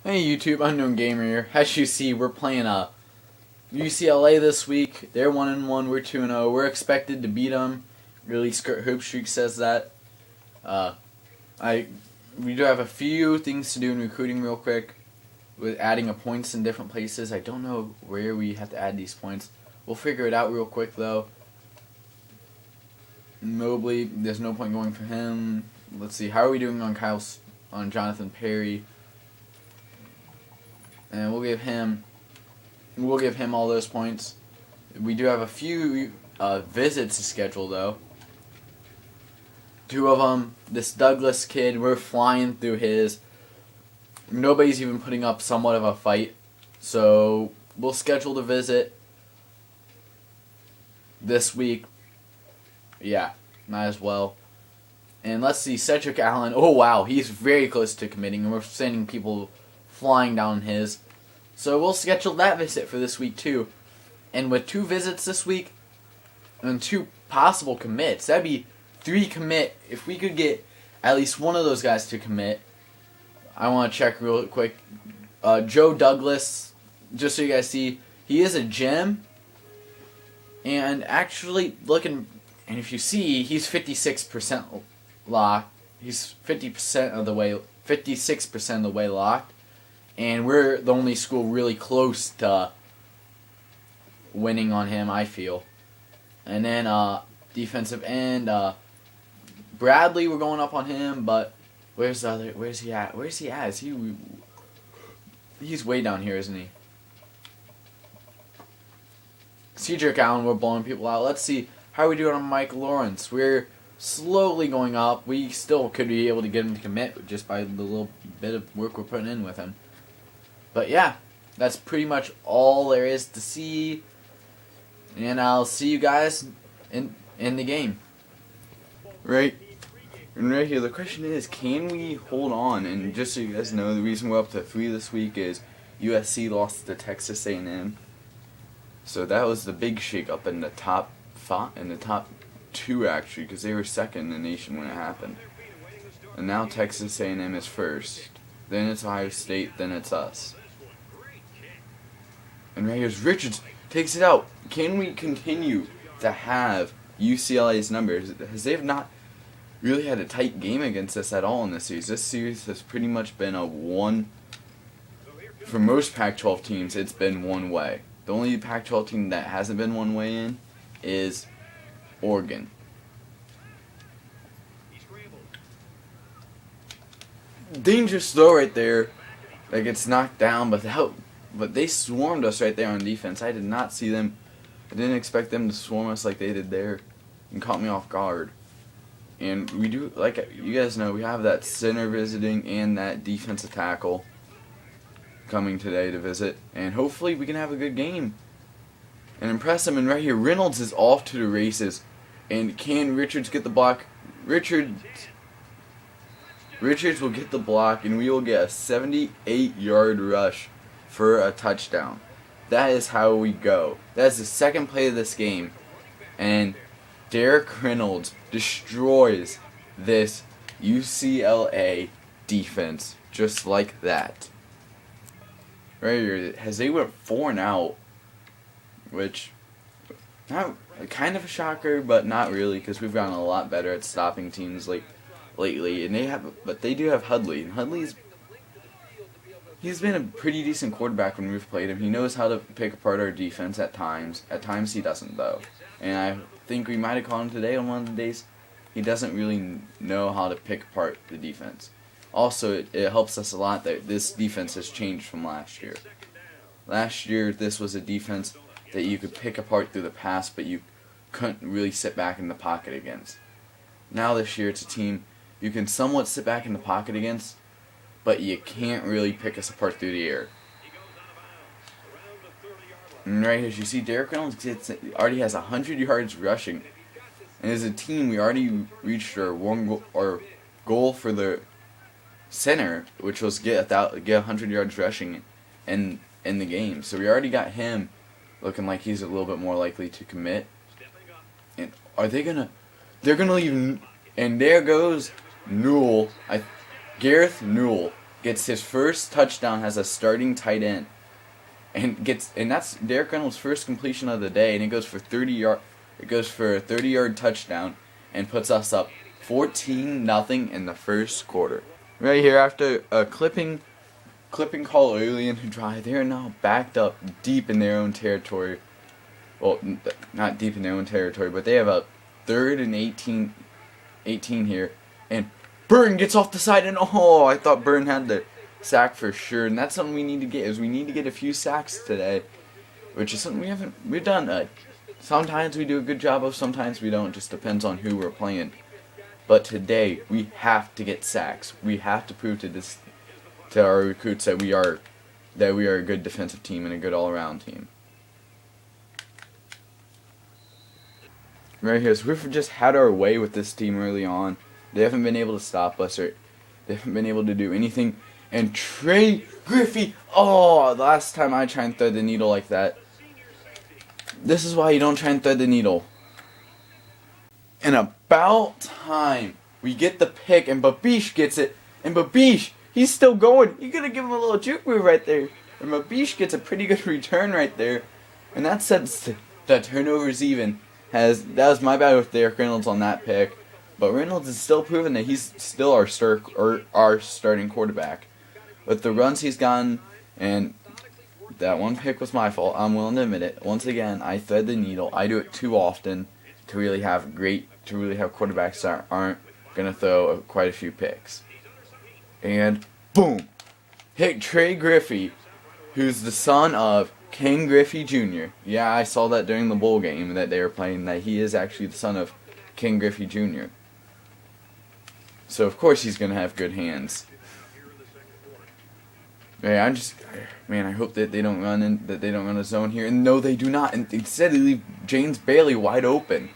Hey YouTube, Unknown Gamer here. As you see, we're playing UCLA this week. They're 1-1, we're 2-0. We're expected to beat them. Really, Skirt Hoop Streak says that. We do have a few things to do in recruiting real quick, with adding a points in different places. I don't know where we have to add these points. We'll figure it out real quick though. Mobley, there's no point going for him. Let's see, how are we doing on Jonathan Perry? And we'll give him all those points. We do have a few visits to schedule though. 2 of them. This Douglas kid, we're flying through his. Nobody's even putting up somewhat of a fight, so we'll schedule the visit this week. Yeah, might as well. And let's see, Cedric Allen. Oh wow, he's very close to committing, and we're sending people flying down his. So we'll schedule that visit for this week too. And with 2 visits this week and 2 possible commits, that'd be 3 commit. If we could get at least one of those guys to commit. I want to check real quick. Joe Douglas, just so you guys see, he is a gem. And actually looking, and if you see, he's 56% locked. He's 50% of the way, 56% of the way locked. And we're the only school really close to winning on him, I feel. And then defensive end, Bradley, we're going up on him, but where's he at? Where's he at? He's way down here, isn't he? Cedric Allen, we're blowing people out. Let's see, how are we doing on Mike Lawrence? We're slowly going up. We still could be able to get him to commit just by the little bit of work we're putting in with him. But yeah, that's pretty much all there is to see. And I'll see you guys in the game. Right. And right here, the question is, can we hold on? And just so you guys know, the reason we're up to 3 this week is USC lost to Texas A&M. So that was the big shake-up in the top 5, in the top 2 actually, because they were second in the nation when it happened. And now Texas A&M is first. Then it's Ohio State. Then it's us. And right here's Richards takes it out. Can we continue to have UCLA's numbers? As they have not really had a tight game against us at all in this series. This series has pretty much been a one. For most Pac-12 teams, it's been one way. The only Pac-12 team that hasn't been one way in is Oregon. Dangerous throw right there. Like, it's knocked down, but they swarmed us right there on defense. I did not see them. I didn't expect them to swarm us like they did there, and caught me off guard. And we do, like you guys know, we have that center visiting and that defensive tackle coming today to visit. And hopefully we can have a good game and impress them. And right here, Reynolds is off to the races. And can Richards get the block? Richards will get the block, and we will get a 78-yard rush for a touchdown. That is how we go. That is the second play of this game. And Derek Reynolds destroys this UCLA defense just like that. Right here, as they went 4 and out, which not kind of a shocker, but not really, because we've gotten a lot better at stopping teams lately. And they do have Hudley, and he's been a pretty decent quarterback when we've played him. He knows how to pick apart our defense at times. At times he doesn't though, and I think we might have caught him today on one of the days. He doesn't really know how to pick apart the defense. Also, it helps us a lot that this defense has changed from last year. Last year, this was a defense that you could pick apart through the pass, but you couldn't really sit back in the pocket against. Now this year, it's a team you can somewhat sit back in the pocket against, but you can't really pick us apart through the air. And right here, as you see, Derek Reynolds already has 100 yards rushing. And as a team, we already reached our goal for the center, which was get 100 yards rushing in the game. So we already got him looking like he's a little bit more likely to commit. And are they gonna? They're gonna leave. And there goes Newell. Gareth Newell gets his first touchdown as a starting tight end, and that's Derek Reynolds' first completion of the day, and it goes for 30 yard. It goes for a 30-yard touchdown, and puts us up 14-0 in the first quarter. Right here, after a clipping call early in the drive, they are now backed up deep in their own territory. Well, not deep in their own territory, but they have a 3rd and 18 here, and Burn gets off the side, and I thought Burn had the sack for sure, and that's something we need to get. We need to get a few sacks today, which is something we've done. Sometimes we do a good job of, sometimes we don't. Just depends on who we're playing. But today we have to get sacks. We have to prove to our recruits that we are a good defensive team and a good all-around team. Right here, so we've just had our way with this team early on. They haven't been able to stop us, or they haven't been able to do anything. And Trey Griffey, the last time I try and thread the needle like that. This is why you don't try and thread the needle. And about time we get the pick, and Babish gets it. And Babish, he's still going. You gotta give him a little juke move right there. And Babish gets a pretty good return right there. And that sets the turnovers even. That was my bad with Derek Reynolds on that pick. But Reynolds is still proving that he's still our starting quarterback. With the runs he's gotten, and that one pick was my fault, I'm willing to admit it. Once again, I thread the needle. I do it too often to really have quarterbacks that aren't going to throw quite a few picks. And boom! Hit Trey Griffey, who's the son of King Griffey Jr. Yeah, I saw that during the bowl game that they were playing, that he is actually the son of King Griffey Jr. So of course he's going to have good hands. Yeah, I hope that they don't run a zone here. And no, they do not. And instead they leave James Bailey wide open.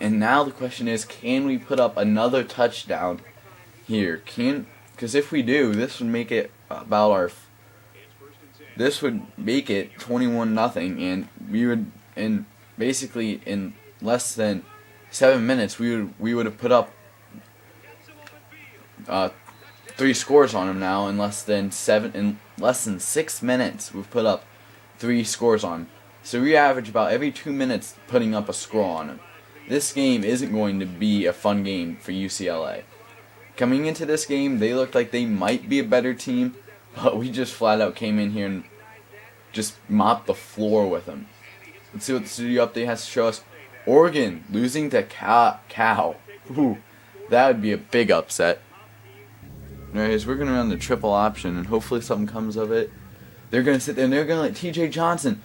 And now the question is, can we put up another touchdown here? Because if we do, this would make it 21-0, and basically in less than 7 minutes we would have put up 3 scores on him. Now in less than 6 minutes we've put up 3 scores on him. So we average about every 2 minutes putting up a score on him. This game isn't going to be a fun game for UCLA. Coming into this game, they looked like they might be a better team, but we just flat out came in here and just mopped the floor with them. Let's see what the studio update has to show us. Oregon losing to Cal. Ooh, that would be a big upset. Anyways, we're going to run the triple option, and hopefully something comes of it. They're going to sit there, and they're going to let T.J. Johnson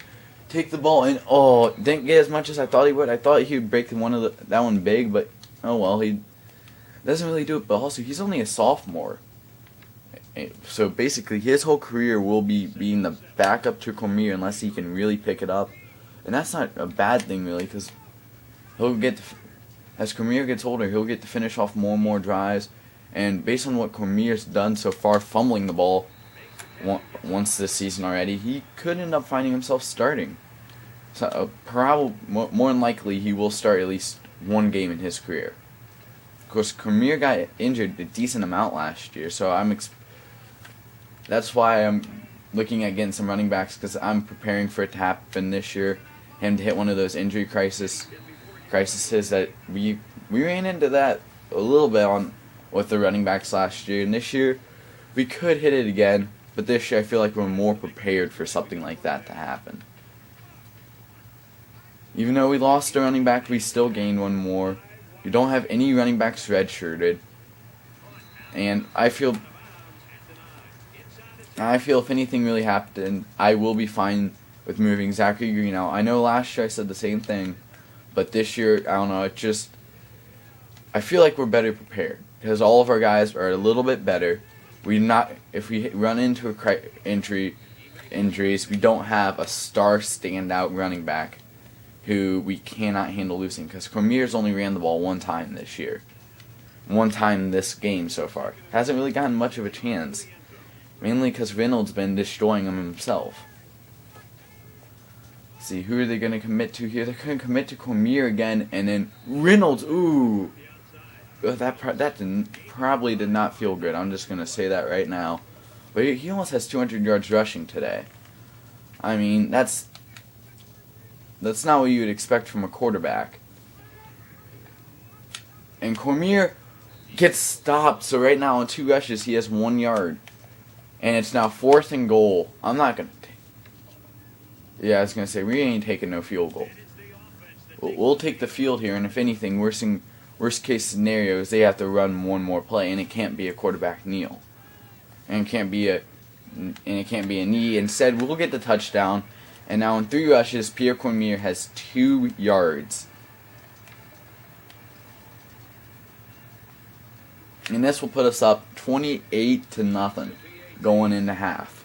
take the ball, and didn't get as much as I thought he would. I thought he would break that one big, but oh well, he doesn't really do it. But also, he's only a sophomore. So basically, his whole career will be being the backup to Cormier unless he can really pick it up. And that's not a bad thing, really, because as Cormier gets older, he'll get to finish off more and more drives. And based on what Cormier's done so far, fumbling the ball once this season already, he could end up finding himself starting. So probably more than likely, he will start at least one game in his career. Of course, Cormier got injured a decent amount last year, so that's why I'm looking at getting some running backs, because I'm preparing for it to happen this year, him to hit one of those injury crises that we ran into that a little bit with the running backs last year, and this year we could hit it again, but this year I feel like we're more prepared for something like that to happen. Even though we lost a running back, we still gained one more. We don't have any running backs redshirted, and I feel if anything really happened, I will be fine with moving Zachary Green out. I know last year I said the same thing, but this year, I don't know, I feel like we're better prepared, because all of our guys are a little bit better. If we run into injuries, we don't have a star standout running back who we cannot handle losing, because Cormier's only ran the ball one time this year. One time this game so far. Hasn't really gotten much of a chance. Mainly because Reynolds been destroying him himself. Let's see, who are they going to commit to here? They're going to commit to Cormier again, and then Reynolds, ooh. Probably did not feel good. I'm just gonna say that right now. But he almost has 200 yards rushing today. I mean, that's not what you would expect from a quarterback. And Cormier gets stopped. So right now on 2 rushes, he has 1 yard, and it's now 4th and goal. I'm not gonna. Yeah, I was gonna say we ain't taking no field goal. We'll take the field here, and if anything, worst case scenario is they have to run one more play, and it can't be a quarterback kneel, and it can't be a knee. Instead, we'll get the touchdown, and now in 3 rushes, Pierre Cormier has 2 yards, and this will put us up 28-0 going into half.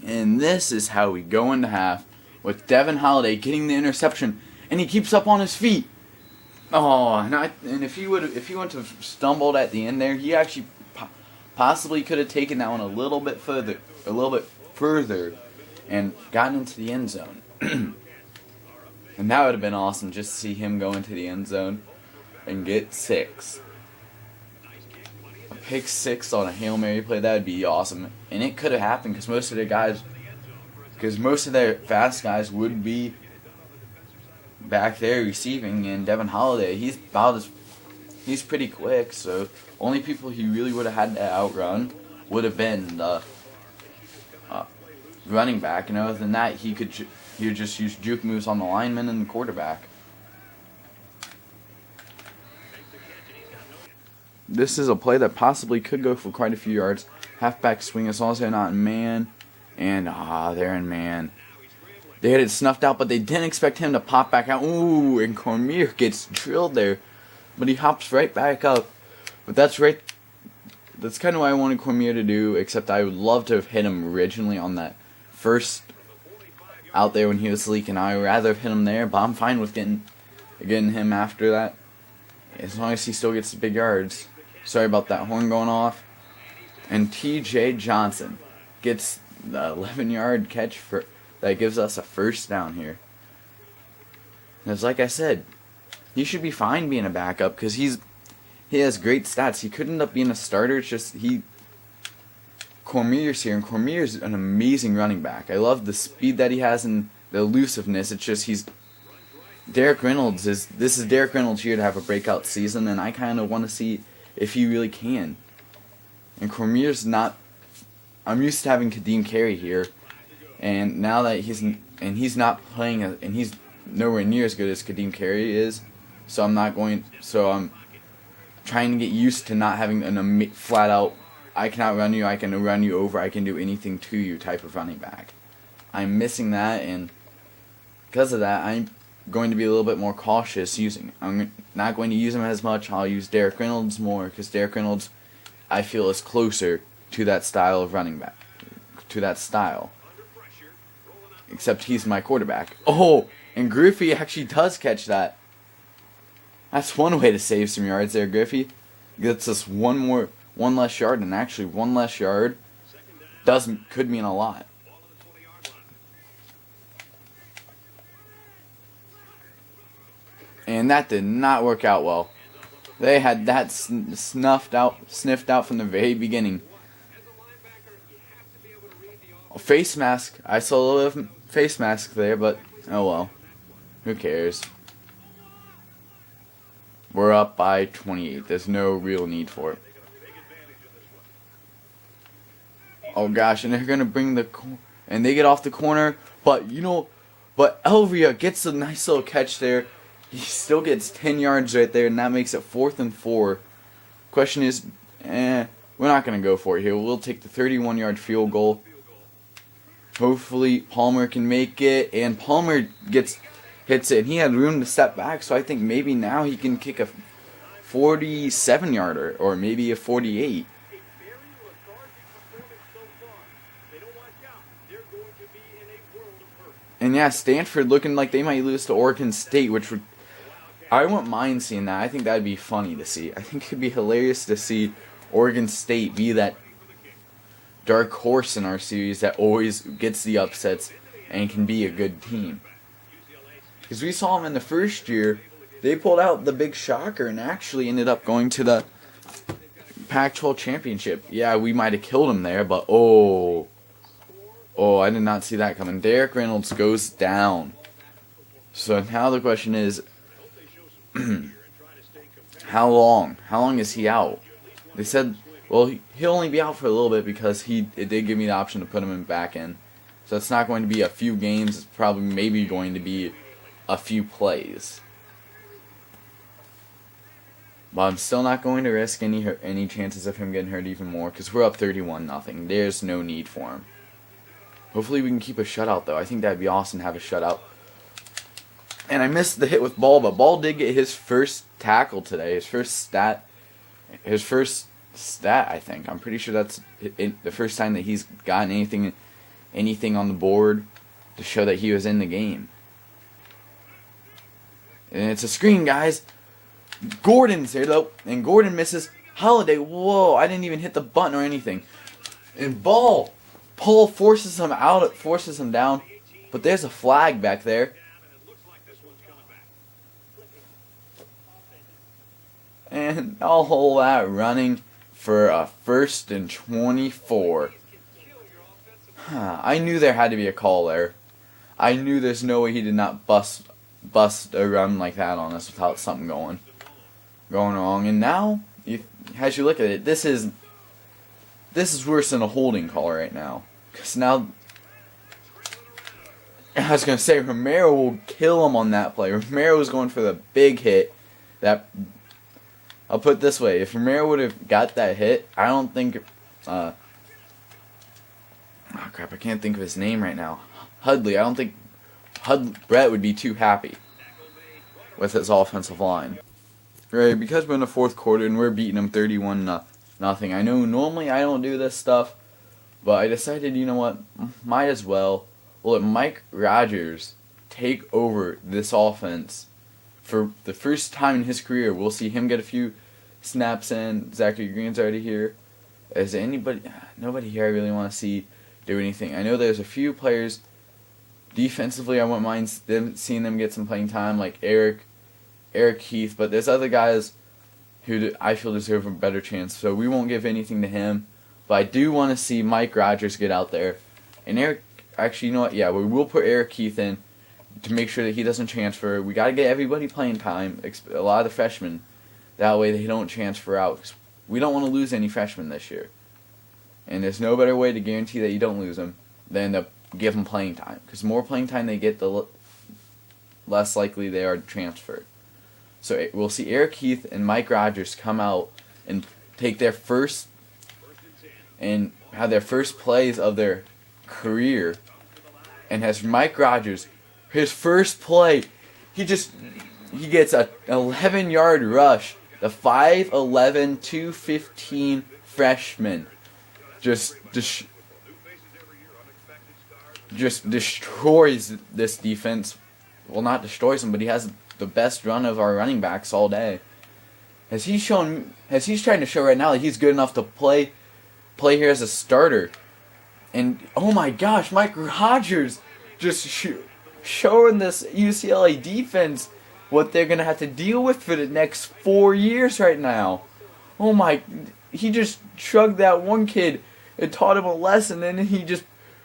And this is how we go into half with Devin Holiday getting the interception, and he keeps up on his feet. Oh, and if he wouldn't have stumbled at the end there, he actually possibly could have taken that one a little bit further, and gotten into the end zone. And that would have been awesome, just to see him go into the end zone and get 6. A pick 6 on a Hail Mary play, that would be awesome. And it could have happened because most of their fast guys would be back there receiving, and Devin Holiday, he's pretty quick, so only people he really would have had to outrun would have been the running back, and other than that, he would just use juke moves on the lineman and the quarterback. This is a play that possibly could go for quite a few yards. Halfback swing is also not in man, and they're in man. They had it snuffed out, but they didn't expect him to pop back out. Ooh, and Cormier gets drilled there, but he hops right back up. But that's kind of what I wanted Cormier to do, except I would love to have hit him originally on that first out there when he was leaking. I would rather have hit him there, but I'm fine with getting him after that, as long as he still gets the big yards. Sorry about that horn going off. And T.J. Johnson gets the 11-yard catch that gives us a first down here. Because like I said, he should be fine being a backup because he has great stats. He could end up being a starter. It's just Cormier's here, and Cormier's an amazing running back. I love the speed that he has and the elusiveness. It's just Derek Reynolds this is Derek Reynolds here to have a breakout season, and I kind of want to see if he really can. And Cormier's not. I'm used to having Kadeem Carey here, and now that he's not playing, and he's nowhere near as good as Kadeem Carey is, so I'm trying to get used to not having a flat out, I can outrun you, I can run you over, I can do anything to you type of running back. I'm missing that, and because of that, I'm going to be a little bit more cautious using. I'm not going to use him as much. I'll use Derek Reynolds more because Derek Reynolds, I feel, is closer to that style of running back, to that style. Except he's my quarterback. Oh, and Griffey actually does catch that. That's one way to save some yards there, Griffey. Gets us one less yard, and actually 1 less yard could mean a lot. And that did not work out well. They had that sniffed out from the very beginning. Face mask. I saw a little bit of face mask there, but oh well. Who cares? We're up by 28. There's no real need for it. Oh gosh, and they're gonna bring and they get off the corner, but Elvia gets a nice little catch there. He still gets 10 yards right there, and that makes it 4th and 4. Question is, we're not gonna go for it here. We'll take the 31-yard field goal. Hopefully Palmer can make it, and Palmer hits it, and he had room to step back, so I think maybe now he can kick a 47-yarder, or maybe a 48. And yeah, Stanford looking like they might lose to Oregon State, which I wouldn't mind seeing that. I think that would be funny to see. I think it would be hilarious to see Oregon State be that dark horse in our series that always gets the upsets and can be a good team. Because we saw them in the first year, they pulled out the big shocker and actually ended up going to the Pac-12 championship. Yeah, we might have killed him there, but oh, I did not see that coming. Derek Reynolds goes down. So now the question is, how long? How long is he out? They said, well, he'll only be out for a little bit because it did give me the option to put him back in. So it's not going to be a few games. It's probably maybe going to be a few plays. But I'm still not going to risk any chances of him getting hurt even more because we're up 31-0. There's no need for him. Hopefully we can keep a shutout though. I think that'd be awesome to have a shutout. And I missed the hit with Ball, but Ball did get his first tackle today. His first stat, I think. I'm pretty sure that's the first time that he's gotten anything on the board to show that he was in the game. And it's a screen, guys. Gordon's there, though, and Gordon misses. Holiday, whoa, I didn't even hit the button or anything. And Paul forces him out, forces him down, but there's a flag back there. And all that running for a 1st and 24. I knew there had to be a call there. I knew there's no way he did not bust a run like that on us without something going wrong. And now, as you look at it, this is worse than a holding call right now. Because now, I was going to say, Romero will kill him on that play. Romero was going for the big hit. I'll put it this way, if Romero would have got that hit, I don't think, oh crap, I can't think of his name right now. Hudley, I don't think Brett would be too happy with his offensive line. Right, because we're in the 4th quarter and we're beating them 31-0. I know normally I don't do this stuff, but I decided, you know what, might as well. We'll let Mike Rodgers take over this offense. For the first time in his career, we'll see him get a few snaps in. Zachary Green's already here. Is nobody here I really want to see do anything. I know there's a few players defensively I wouldn't mind seeing them get some playing time, like Eric Heath, but there's other guys who I feel deserve a better chance, so we won't give anything to him. But I do want to see Mike Rodgers get out there. And actually, you know what? Yeah, we will put Eric Heath in to make sure that he doesn't transfer. We got to get everybody playing time, a lot of the freshmen. That way they don't transfer out. 'Cause we don't want to lose any freshmen this year. And there's no better way to guarantee that you don't lose them than to give them playing time. Because the more playing time they get, the less likely they are to transfer. So we'll see Eric Heath and Mike Rodgers come out and take their first and have their first plays of their career. And has Mike Rodgers, his first play, he gets a 11-yard rush. The 5'11", 215 freshman just destroys this defense. Well, not destroys them, but he has the best run of our running backs all day. As he's trying to show right now that he's good enough to play here as a starter. And oh my gosh, Mike Rodgers just showing this UCLA defense what they're going to have to deal with for the next 4 years right now. Oh my, he just shrugged that one kid and taught him a lesson, and then he just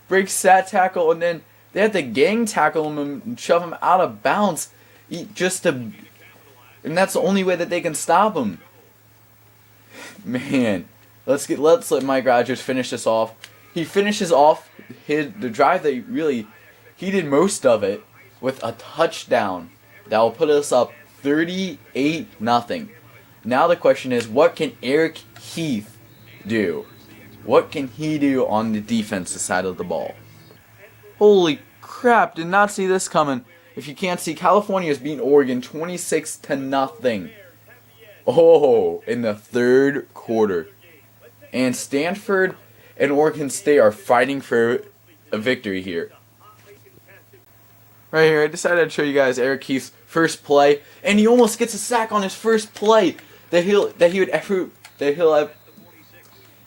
breaks that tackle, and then they have to gang tackle him and shove him out of bounds and that's the only way that they can stop him. Man, let's let Mike Rodgers finish this off. He finishes off the drive that he did most of it with a touchdown that will put us up 38-0. Now the question is, what can Eric Heath do? What can he do on the defensive side of the ball? Holy crap, did not see this coming. If you can't see, California is beating Oregon 26-0. Oh, in the 3rd quarter. And Stanford and Oregon State are fighting for a victory here. Right here, I decided to show you guys Eric Heath's first play, and he almost gets a sack on his first play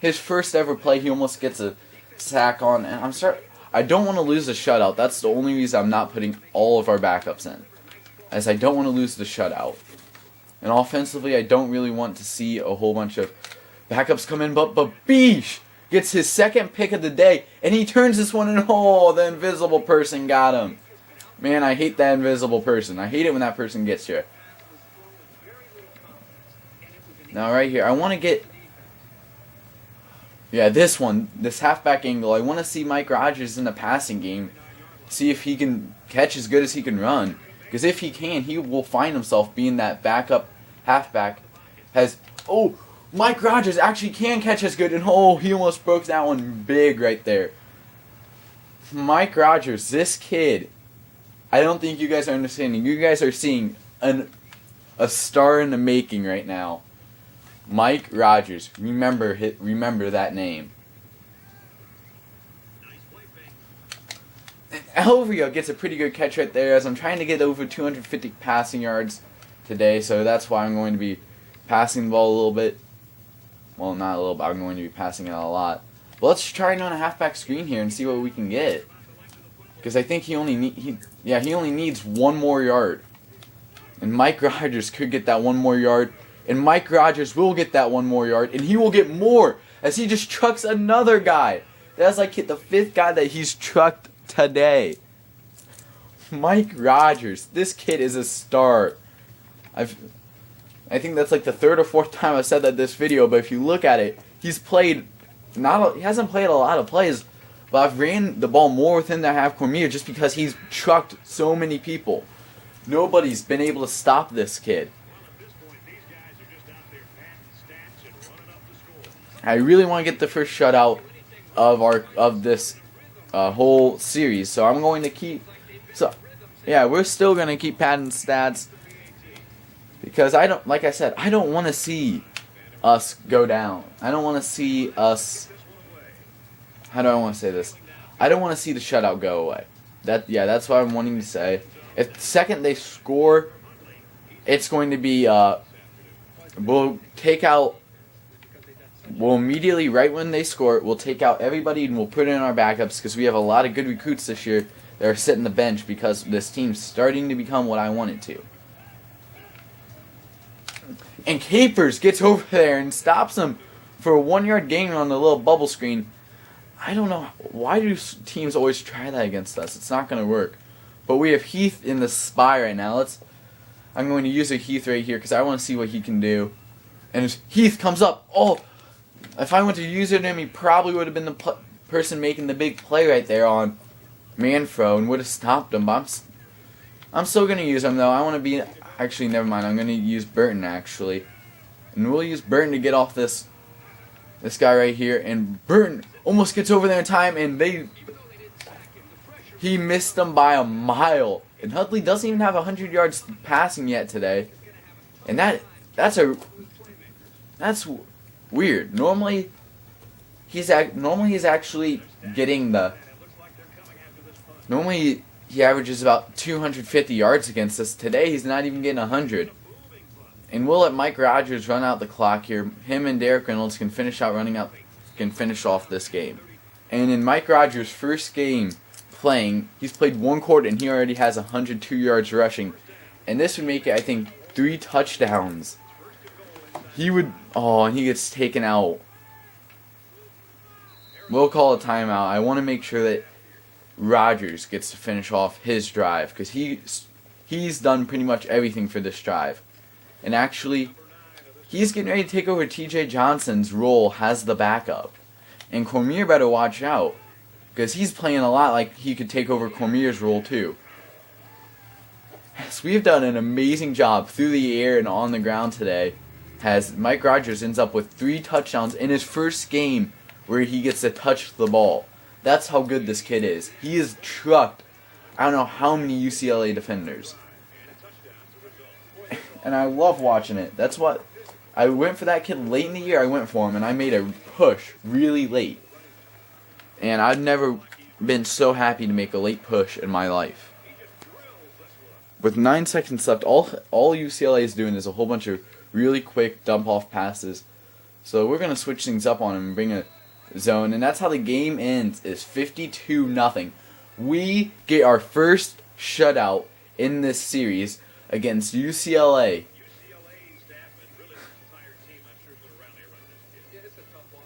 his first ever play. He almost gets a sack on, and I don't want to lose a shutout. That's the only reason I'm not putting all of our backups in. as I don't want to lose the shutout. And offensively, I don't really want to see a whole bunch of backups come in, but Babish gets his second pick of the day, and he turns this one in. Oh, the invisible person got him. Man, I hate that invisible person. I hate it when that person gets you. Now right here, I want to get... Yeah, this one, this halfback angle. I want to see Mike Rogers in the passing game. See if he can catch as good as he can run. Because if he can, he will find himself being that backup halfback. Oh, Mike Rogers actually can catch as good. And oh, he almost broke that one big right there. Mike Rogers, this kid, I don't think you guys are understanding. You guys are seeing a star in the making right now. Mike Rogers, remember that name. And Elvio gets a pretty good catch right there, as I'm trying to get over 250 passing yards today, so that's why I'm going to be passing the ball a little bit. Well, not a little bit, I'm going to be passing it a lot. But let's try it on a halfback screen here and see what we can get. Because I think he only needs one more yard. And Mike Rogers could get that one more yard. And Mike Rogers will get that one more yard. And he will get more as he just trucks another guy. That's like the fifth guy that he's trucked today. Mike Rogers. This kid is a star. I think that's like the third or fourth time I've said that in this video. But if you look at it, he hasn't played a lot of plays. But I've ran the ball more within the half Cormier just because he's trucked so many people. Nobody's been able to stop this kid. I really want to get the first shutout of this whole series, so I'm going to keep. So, yeah, we're still going to keep padding stats because like I said, I don't want to see us go down. I don't want to see us. How do I want to say this? I don't want to see the shutout go away. That's what I'm wanting to say. If the second they score, it's going to be We'll immediately, right when they score, we'll take out everybody and we'll put in our backups because we have a lot of good recruits this year that are sitting the bench because this team's starting to become what I want it to. And Capers gets over there and stops him for a 1-yard gain on the little bubble screen. I don't know, why do teams always try that against us? It's not going to work. But we have Heath in the spy right now. I'm going to use a Heath right here because I want to see what he can do. And as Heath comes up, if I went to use it him, he probably would have been the person making the big play right there on Manfro and would have stopped him. But I'm still going to use him, though. I want to be... Actually, never mind. I'm going to use Burton, actually. And we'll use Burton to get off this guy right here. And Burton almost gets over there in time, and he missed them by a mile. And Hudley doesn't even have 100 yards passing yet today. And that's weird. Normally he's actually getting Normally he averages about 250 yards against us. Today he's not even getting 100. And we'll let Mike Rogers run out the clock here. Him and Derek Reynolds can finish off this game. And in Mike Rogers' first game playing, he's played 1 quarter and he already has 102 yards rushing. And this would make it, I think, 3 touchdowns. And he gets taken out. We'll call a timeout. I want to make sure that Rogers gets to finish off his drive because he's done pretty much everything for this drive. And actually, he's getting ready to take over TJ Johnson's role as the backup. And Cormier better watch out because he's playing a lot like he could take over Cormier's role too. So we've done an amazing job through the air and on the ground today. As Mike Rogers ends up with 3 touchdowns in his first game where he gets to touch the ball. That's how good this kid is. He has trucked I don't know how many UCLA defenders. And I love watching it. That's what I went for that kid late in the year. I went for him and I made a push really late. And I've never been so happy to make a late push in my life. With 9 seconds left, all UCLA is doing is a whole bunch of really quick dump-off passes. So we're going to switch things up on him and bring a zone. And that's how the game ends, is 52-0. We get our first shutout in this series against UCLA.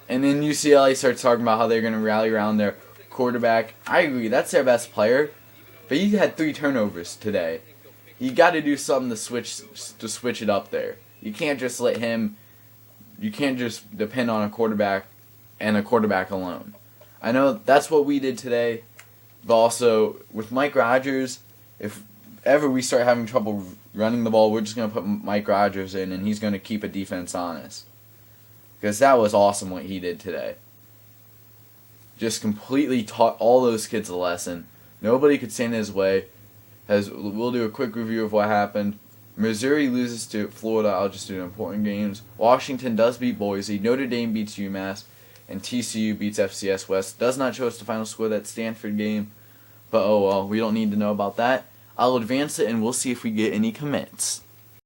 And then UCLA starts talking about how they're going to rally around their quarterback. I agree, that's their best player. But he had 3 turnovers today. You got to do something to switch it up there. You can't just let him. You can't just depend on a quarterback and a quarterback alone. I know that's what we did today, but also with Mike Rodgers, if ever we start having trouble running the ball, we're just going to put Mike Rodgers in, and he's going to keep a defense honest. Because that was awesome what he did today. Just completely taught all those kids a lesson. Nobody could stand in his way. We'll do a quick review of what happened. Missouri loses to Florida. I'll just do the important games. Washington does beat Boise. Notre Dame beats UMass. And TCU beats FCS West. Does not show us the final score of that Stanford game. But oh well, we don't need to know about that. I'll advance it and we'll see if we get any commits.